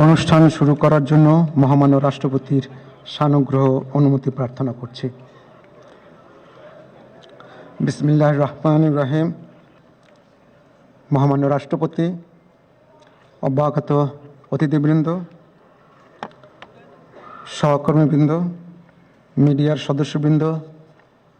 অনুষ্ঠান শুরু করার জন্য মহামান্য রাষ্ট্রপতির সানুগ্রহ অনুমতি প্রার্থনা করছি। বিসমিল্লাহির রহমানির রহিম। মহামান্য রাষ্ট্রপতি, অব্যাহত অতিথিবৃন্দ, সহকর্মীবৃন্দ, মিডিয়ার সদস্যবৃন্দ,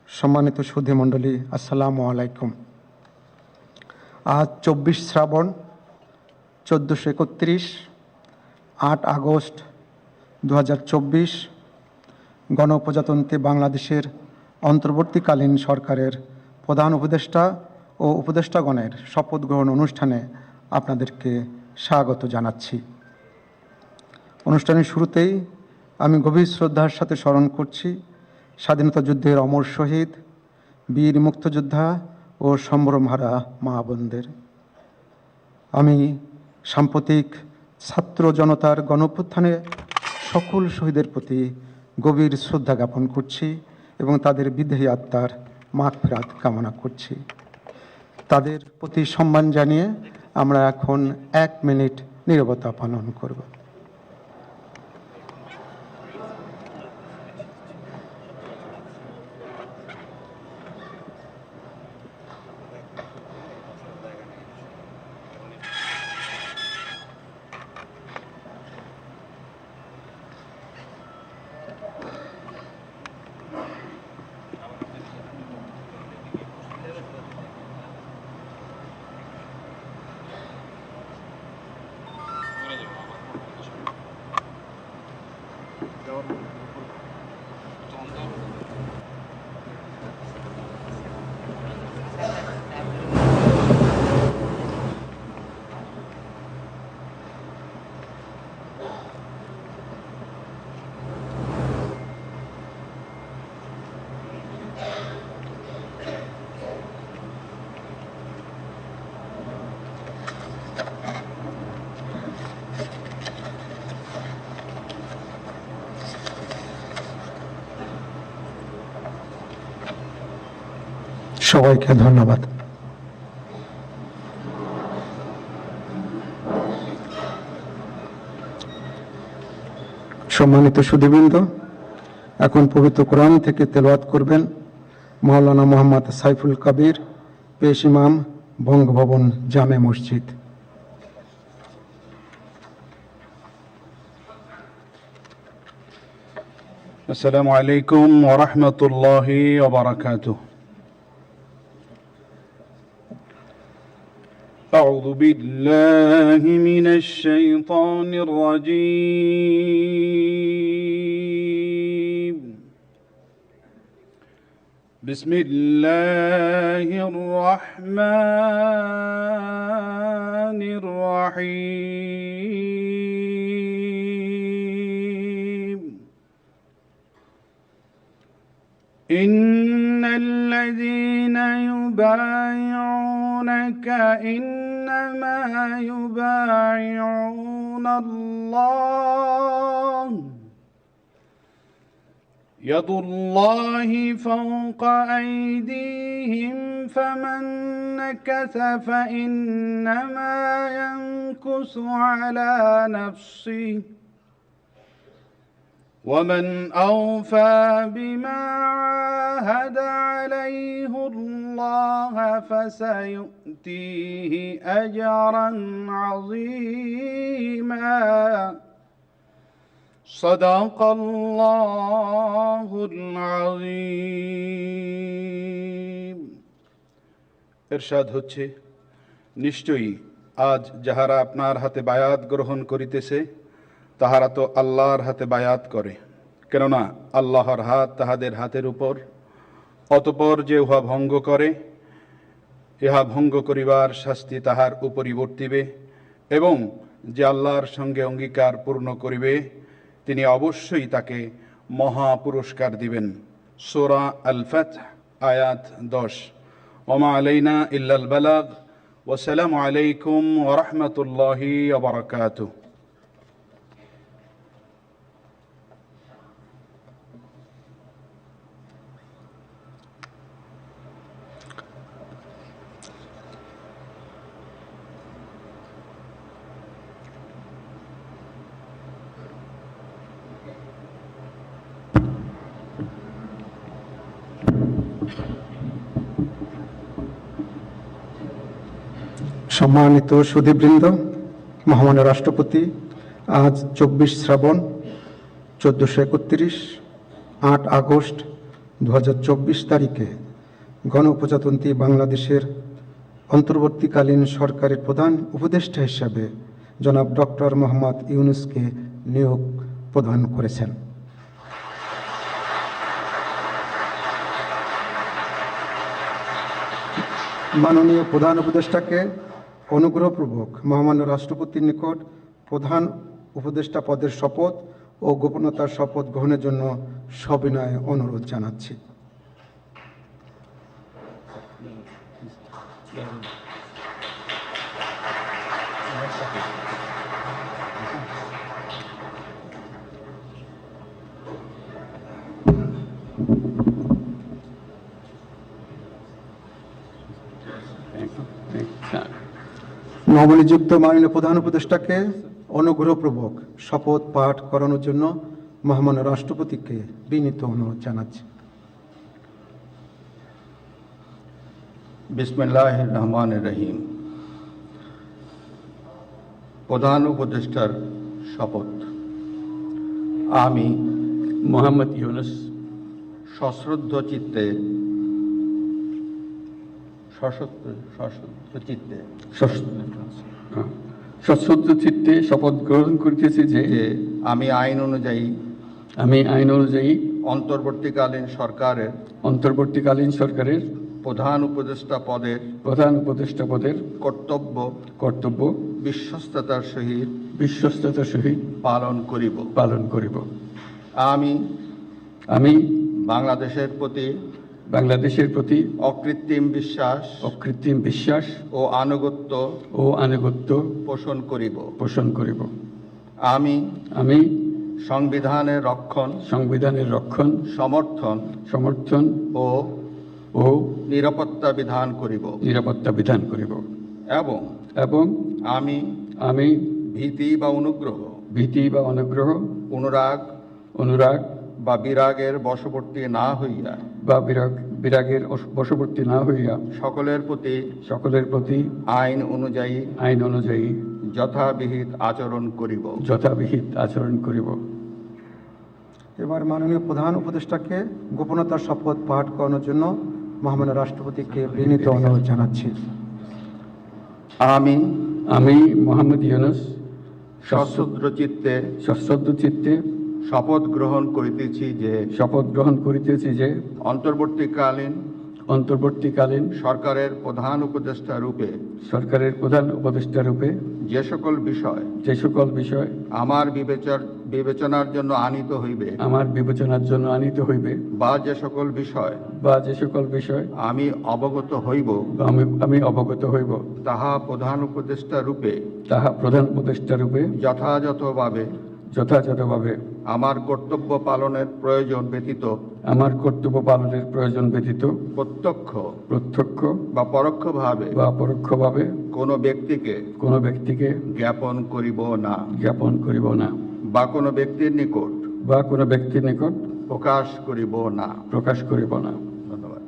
সম্মানিত সুধী মণ্ডলী, আসসালামু আলাইকুম। আজ 24 শ্রাবণ 1431, 8 আগস্ট 2024 গণপ্রজাতন্ত্রী বাংলাদেশের অন্তর্বর্তীকালীন সরকারের প্রধান উপদেষ্টা ও উপদেষ্টাগণের শপথ গ্রহণ অনুষ্ঠানে আপনাদেরকে স্বাগত জানাচ্ছি। অনুষ্ঠানের শুরুতেই আমি গভীর শ্রদ্ধার সাথে স্মরণ করছি স্বাধীনতা যুদ্ধের অমর শহীদ, বীর মুক্তিযোদ্ধা ও সম্ভ্রমহারা মা বোনদের। আমি সাম্প্রতিক ছাত্র জনতার গণঅভ্যুত্থানে সকল শহীদের প্রতি গভীর শ্রদ্ধা জ্ঞাপন করছি এবং তাদের বিদেহী আত্মার মাগফিরাত কামনা করছি। তাদের প্রতি সম্মান জানিয়ে আমরা এখন 1 মিনিট নীরবতা পালন করব। সবাইকে ধন্যবাদ। সম্মানিত সুধীবৃন্দ, এখন পবিত্র কোরআন থেকে তেলাওয়াত করবেন মাওলানা মোহাম্মদ সাইফুল কবির, পেশ ইমাম, বঙ্গভবন জামে মসজিদ। আসসালামু আলাইকুম ওয়া রাহমাতুল্লাহি ওয়া বারাকাতুহু। أعوذ بالله من الشيطان الرجيم. بسم الله الرحمن الرحيم. إن الذين يبايعونك إنما يبايعون الله يد الله فوق أيديهم فمن نكث فإنما ينكث على نفسه ومن أوفى بما عاهد عليه الله فسيؤتيه أجرا عظيما. صدق الله العظيم. ইরশাদ হচ্ছে, নিশ্চয়ই আজ যাহারা আপনার হাতে বায়াত গ্রহণ করিতেছে তাহারা তো আল্লাহর হাতে বায়াত করে, কেননা আল্লাহর হাত তাহাদের হাতের উপর। অতঃপর যে উহা ভঙ্গ করে, ইহা ভঙ্গ করিবার শাস্তি তাহার উপরই বর্তিবে, এবং যে আল্লাহর সঙ্গে অঙ্গীকার পূর্ণ করিবে তিনি অবশ্যই তাকে মহা পুরস্কার দিবেন। সূরা আল ফাতহ আয়াত 10। ওমা আলাইনা ইল্লাল বালাগ। ওয়াসসালামু আলাইকুম ওয়া রাহমাতুল্লাহি ওয়া বারাকাতুহু। সম্মানিত সুধীবৃন্দ, মহামান্য রাষ্ট্রপতি আজ 24 শ্রাবণ 1431 8 আগস্ট 2024 তারিখে গণপ্রজাতন্ত্রী বাংলাদেশের অন্তর্বর্তীকালীন সরকারের প্রধান উপদেষ্টা হিসাবে জনাব ডক্টর মোহাম্মদ ইউনূসকে নিয়োগ প্রদান করেছেন। মাননীয় প্রধান উপদেষ্টাকে অনুগ্রহপূর্বক মহামান্য রাষ্ট্রপতির নিকট প্রধান উপদেষ্টা পদের শপথ ও গোপনতার শপথ গ্রহণের জন্য সবিনয় অনুরোধ জানাচ্ছি। নবনিযুক্ত মাননীয় প্রধান উপদেষ্টাকে অনুগ্রহপূর্বক শপথ পাঠ করানোর জন্য মহামান্য রাষ্ট্রপতিকে বিনীত অনুরোধ জানাচ্ছি। বিসমিল্লাহির রহমানির রহিম। প্রধান উপদেষ্টার শপথ। আমি মোহাম্মদ ইউনূস সশ্রদ্ধ চিত্তে সশ্রদ্ধ চিত্তে শপথ গ্রহণ করিতেছি যে আমি আইন অনুযায়ী অন্তর্বর্তীকালীন সরকারের প্রধান উপদেষ্টা পদের কর্তব্য বিশ্বস্ততার সহিত পালন করিব। আমি বাংলাদেশের প্রতি অকৃত্রিম বিশ্বাস ও আনুগত্য পোষণ করিব। আমি সংবিধানের রক্ষণ সমর্থন ও নিরাপত্তা বিধান করিব এবং আমি ভীতি বা অনুরাগ বা বিরাগের বশবর্তী না হইয়া সকলের প্রতি আইন অনুযায়ী যথাবিহিত আচরণ করিব। এবার মাননীয় প্রধান উপদেষ্টাকে গোপনতার শপথ পাঠ করানোর জন্য মহামান্য রাষ্ট্রপতিকে বিনীত অনুরোধ জানাচ্ছি। আমি মোহাম্মদ ইউনূস সশ্রদ্ধ চিত্তে শপথ গ্রহণ করিতেছি যে অন্তর্বর্তীকালীন সরকারের প্রধান উপদেষ্টা রূপে যে সকল বিষয় আমার বিবেচনার জন্য আনিত হইবে বা যে সকল বিষয় আমি অবগত হইব তাহা প্রধান উপদেষ্টা রূপে যথাযথভাবে আমার কর্তব্য পালনের প্রয়োজন ব্যতীত প্রত্যক্ষ বা পরোক্ষভাবে কোনো ব্যক্তিকে জ্ঞাপন করিব না বা কোনো ব্যক্তির নিকট প্রকাশ করিব না। ধন্যবাদ।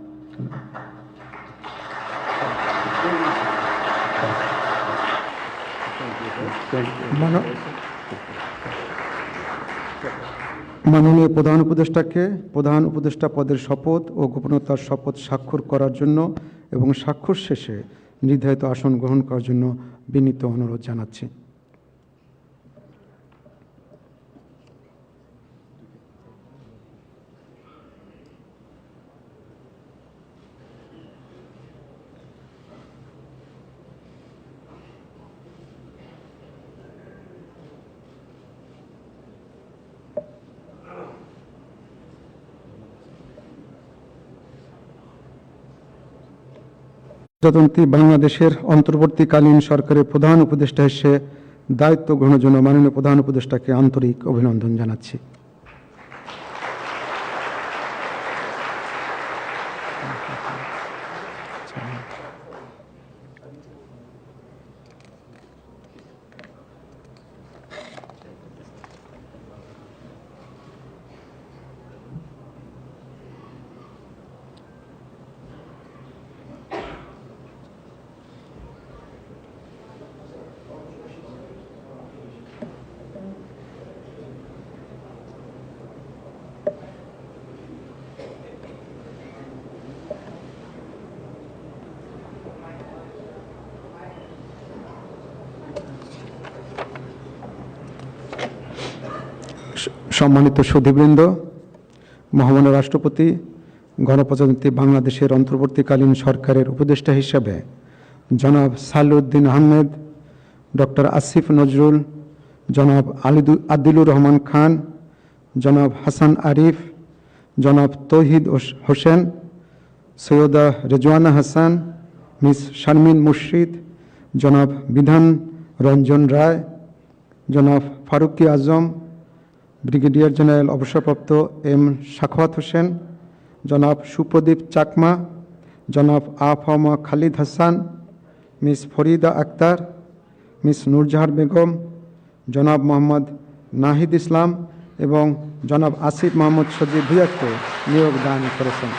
মাননীয় প্রধান উপদেষ্টাকে প্রধান উপদেষ্টা পদের শপথ ও গোপনতার শপথ স্বাক্ষর করার জন্য এবং স্বাক্ষর শেষে নির্ধারিত আসন গ্রহণ করার জন্য বিনীত অনুরোধ জানাচ্ছি। প্রজাতন্ত্রী বাংলাদেশের অন্তর্বর্তীকালীন সরকারের প্রধান উপদেষ্টা হিসেবে দায়িত্ব গ্রহণের জন্য মাননীয় প্রধান উপদেষ্টাকে আন্তরিক অভিনন্দন জানাচ্ছি। সম্মানিত সুধীবৃন্দ, মহামান্য রাষ্ট্রপতি গণপ্রজাতন্ত্রী বাংলাদেশের অন্তর্বর্তীকালীন সরকারের উপদেষ্টা হিসেবে জনাব সালেউদ্দিন আহমেদ, ডক্টর আসিফ নজরুল, জনাব আদিলুর রহমান খান, জনাব হাসান আরিফ, জনাব তৌহিদ হোসেন, সৈয়দা রেজওয়ানা হাসান, মিস শারমিন মুর্শিদ, জনাব বিধান রঞ্জন রায়, জনাব ফারুকি আজম, ব্রিগেডিয়ার জেনারেল অবসরপ্রাপ্ত এম সাখাওয়াত হোসেন, জনাব সুপ্রদীপ চাকমা, জনাব আফামা খালিদ হাসান, মিস ফরিদা আক্তার, মিস নূরজাহার বেগম, জনাব মোহাম্মদ নাহিদ ইসলাম এবং জনাব আসিফ মোহাম্মদ সজিব ভুঁইয়াকে নিয়োগ দান করেছেন।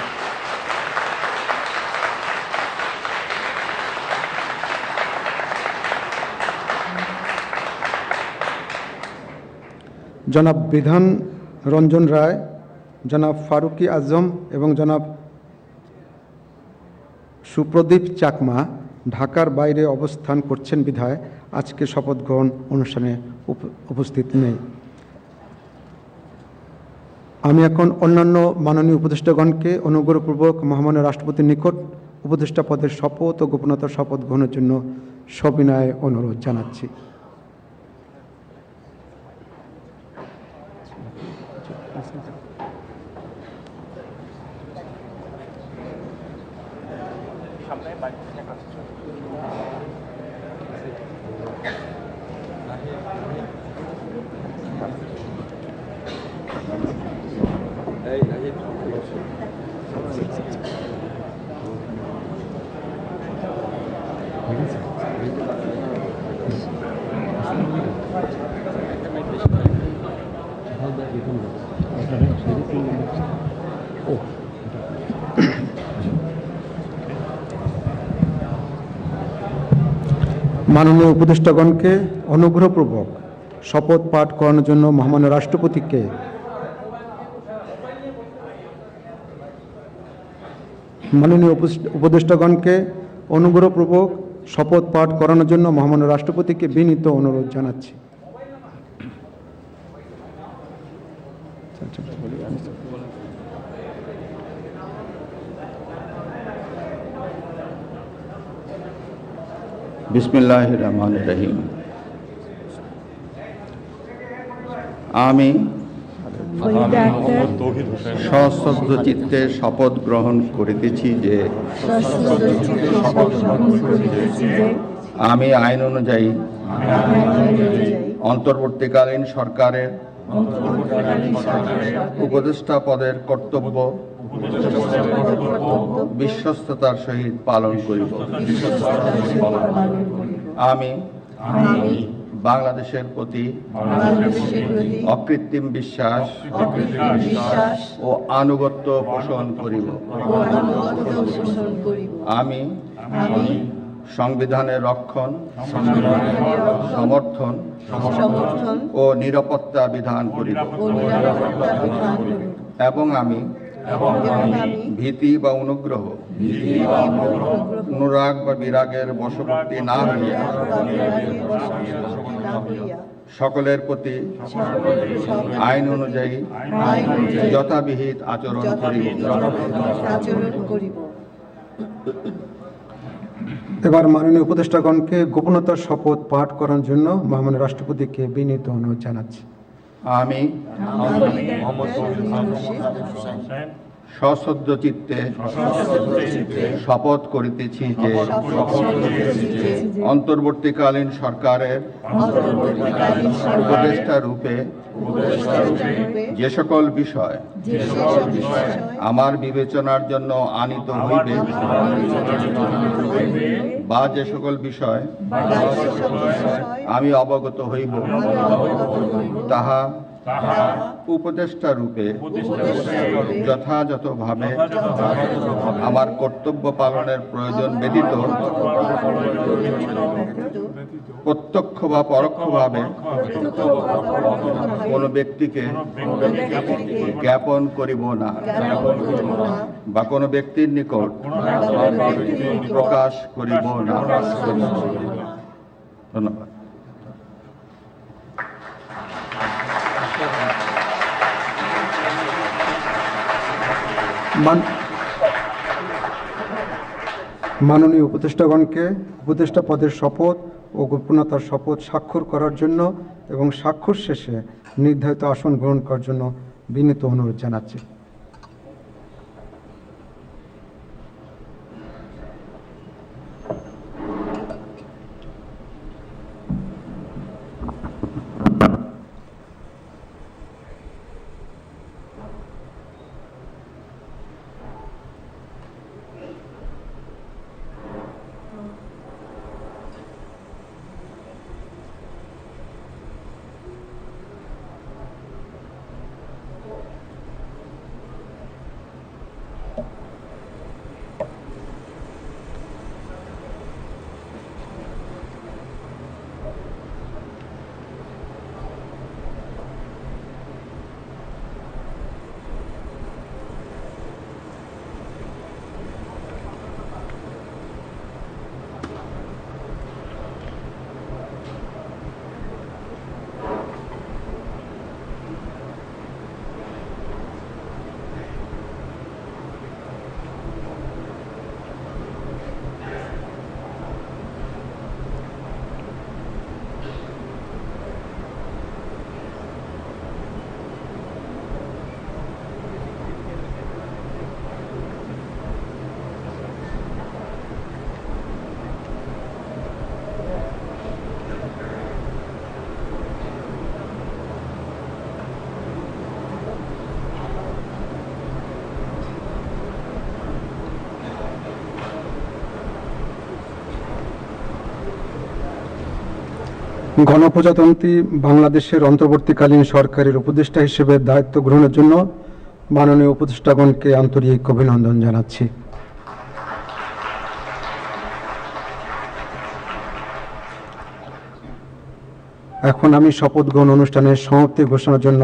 জনাব বিধান রঞ্জন রায়, জনাব ফারুকি আজম এবং জনাব সুপ্রদীপ চাকমা ঢাকার বাইরে অবস্থান করছেন বিধায় আজকে শপথ গ্রহণ অনুষ্ঠানে উপস্থিত নেই। আমি এখন অন্যান্য মাননীয় উপদেষ্টাগণকে অনুগ্রহপূর্বক মহামান্য রাষ্ট্রপতির নিকট উপদেষ্টা পদের শপথ ও গোপনতার শপথ গ্রহণের জন্য সবিনয়ে অনুরোধ জানাচ্ছি। মাননীয় উপদেষ্টাগণকে অনুগ্রহপূর্বক শপথ পাঠ করানোর জন্য মহামান্য রাষ্ট্রপতিকে মাননীয় উপদেষ্টাগণকে অনুগ্রহপূর্বক শপথ পাঠ করানোর জন্য মহামান্য রাষ্ট্রপতিকে বিনীত অনুরোধ জানাচ্ছি। বিসমিল্লাহির রহমানির রহিম। আমি সশ্রদ্ধ চিত্তে শপথ গ্রহণ করিতেছি যে আমি আইন অনুযায়ী অন্তর্বর্তীকালীন সরকারের উপদেষ্টা পদের কর্তব্য বিশ্বস্ততার সহিত পালন করিব। আমি বাংলাদেশের প্রতি অকৃত্রিম বিশ্বাস ও আনুগত্য পোষণ করিব। আমি সংবিধানের রক্ষণ, সমর্থন ও নিরাপত্তা বিধান করিব এবং আমি ভীতি বা অনুগ্রহ, অনুরাগ বা বিরাগের বশবর্তী না হইয়া সকলের প্রতি আইন অনুযায়ী যথাবিহিত আচরণ করিব। এবার মাননীয় উপদেষ্টাগণকে গোপনতার শপথ পাঠ করার জন্য মহামান্য রাষ্ট্রপতিকে বিনীত অনুরোধ জানাচ্ছি। আমি সশ্রদ্ধ চিত্তে শপথ করিতেছি যে অন্তর্বর্তীকালীন সরকারের উপদেষ্টা রূপে যে সকল বিষয় আমার বিবেচনার জন্য আনিত হইবে বা যে সকল বিষয় আমি অবগত হইব তাহা উপদেষ্টা রূপে যথাযথভাবে আমার কর্তব্য পালনের প্রয়োজন ব্যতীত প্রত্যক্ষ বা পরোক্ষভাবে কোনো ব্যক্তিকে জ্ঞাপন করিব না বা কোনো ব্যক্তির নিকট প্রকাশ করিব না। ধন্যবাদ। মাননীয় উপদেষ্টাগণকে উপদেষ্টা পদের শপথ ও গোপনীয়তার শপথ স্বাক্ষর করার জন্য এবং স্বাক্ষর শেষে নির্ধারিত আসন গ্রহণ করার জন্য বিনীত অনুরোধ জানাচ্ছি। গণপ্রজাতন্ত্রী বাংলাদেশের অন্তর্বর্তীকালীন সরকারের উপদেষ্টা হিসেবে দায়িত্ব গ্রহণের জন্য মাননীয় উপদেষ্টাগণকে আন্তরিক অভিনন্দন জানাচ্ছি। এখন আমি শপথ গ্রহণ অনুষ্ঠানের সমাপ্তি ঘোষণার জন্য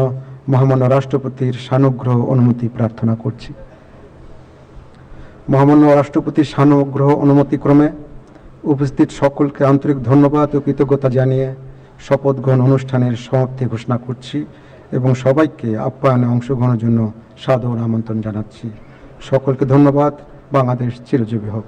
মহামান্য রাষ্ট্রপতির সানুগ্রহ অনুমতি প্রার্থনা করছি। মহামান্য রাষ্ট্রপতির সানুগ্রহ অনুমতিক্রমে উপস্থিত সকলকে আন্তরিক ধন্যবাদ ও কৃতজ্ঞতা জানিয়ে শপথ গ্রহণ অনুষ্ঠানের সমাপ্তি ঘোষণা করছি এবং সবাইকে আপ্যায়নে অংশগ্রহণের জন্য সাদর আমন্ত্রণ জানাচ্ছি। সকলকে ধন্যবাদ। বাংলাদেশ চিরজীবী হোক।